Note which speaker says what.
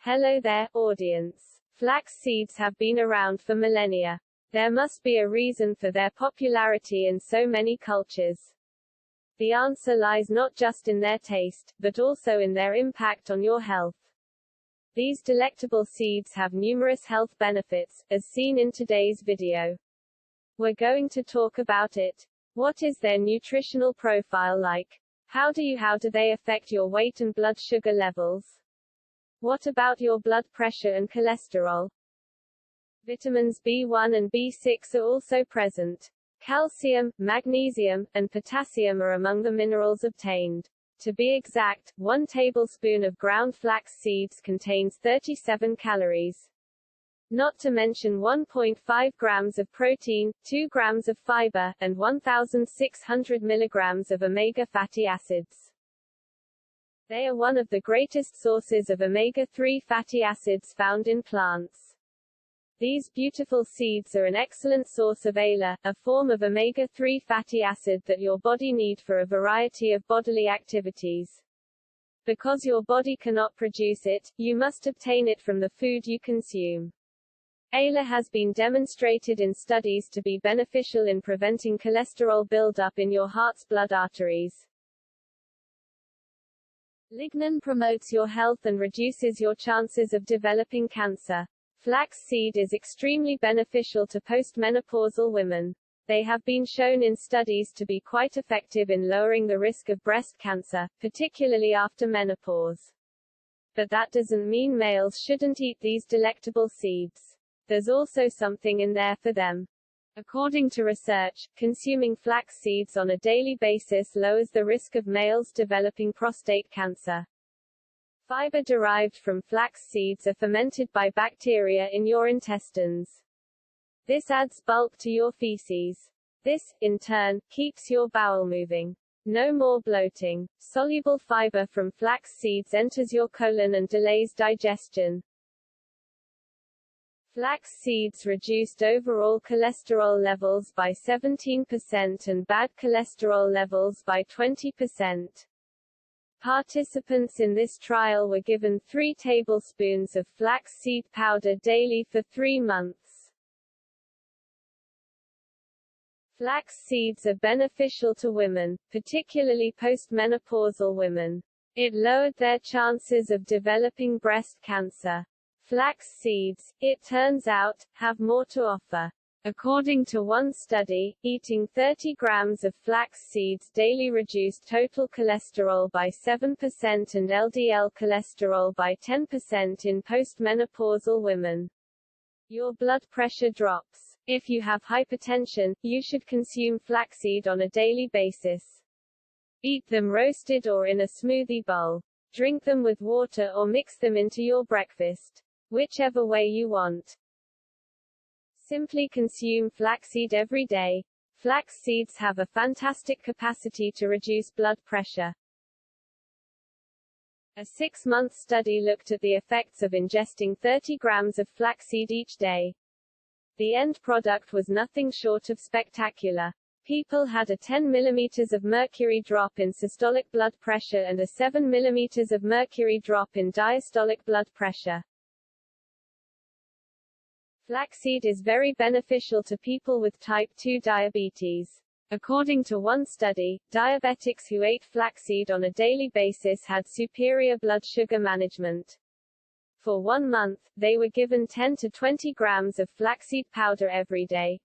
Speaker 1: Hello there, audience. Flax seeds have been around for millennia. There must be a reason for their popularity in so many cultures. The answer lies not just in their taste, but also in their impact on your health. These delectable seeds have numerous health benefits, as seen in today's video. We're going to talk about it. What is their nutritional profile like? How do they affect your weight and blood sugar levels? What about your blood pressure and cholesterol? Vitamins B1 and B6 are also present. Calcium, magnesium, and potassium are among the minerals obtained. To be exact, 1 tablespoon of ground flax seeds contains 37 calories. Not to mention 1.5 grams of protein, 2 grams of fiber, and 1,600 milligrams of omega fatty acids. They are one of the greatest sources of omega-3 fatty acids found in plants. These beautiful seeds are an excellent source of ALA, a form of omega-3 fatty acid that your body needs for a variety of bodily activities. Because your body cannot produce it, you must obtain it from the food you consume. ALA has been demonstrated in studies to be beneficial in preventing cholesterol buildup in your heart's blood arteries. Lignin promotes your health and reduces your chances of developing cancer. Flax seed is extremely beneficial to postmenopausal women. They have been shown in studies to be quite effective in lowering the risk of breast cancer, particularly after menopause. But that doesn't mean males shouldn't eat these delectable seeds. There's also something in there for them. According to research, consuming flax seeds on a daily basis lowers the risk of males developing prostate cancer. Fiber derived from flax seeds are fermented by bacteria in your intestines. This adds bulk to your feces. This, in turn, keeps your bowel moving. No more bloating. Soluble fiber from flax seeds enters your colon and delays digestion. Flax seeds reduced overall cholesterol levels by 17% and bad cholesterol levels by 20%. Participants in this trial were given 3 tablespoons of flax seed powder daily for 3 months. Flax seeds are beneficial to women, particularly postmenopausal women. It lowered their chances of developing breast cancer. Flax seeds, it turns out, have more to offer. According to one study, eating 30 grams of flax seeds daily reduced total cholesterol by 7% and LDL cholesterol by 10% in postmenopausal women. Your blood pressure drops. If you have hypertension, you should consume flaxseed on a daily basis. Eat them roasted or in a smoothie bowl. Drink them with water or mix them into your breakfast. Whichever way you want. Simply consume flaxseed every day. Flax seeds have a fantastic capacity to reduce blood pressure. A 6-month study looked at the effects of ingesting 30 grams of flaxseed each day. The end product was nothing short of spectacular. People had a 10 mm of mercury drop in systolic blood pressure and a 7 mm of mercury drop in diastolic blood pressure. Flaxseed is very beneficial to people with type 2 diabetes. According to one study, diabetics who ate flaxseed on a daily basis had superior blood sugar management. For 1 month, they were given 10 to 20 grams of flaxseed powder every day.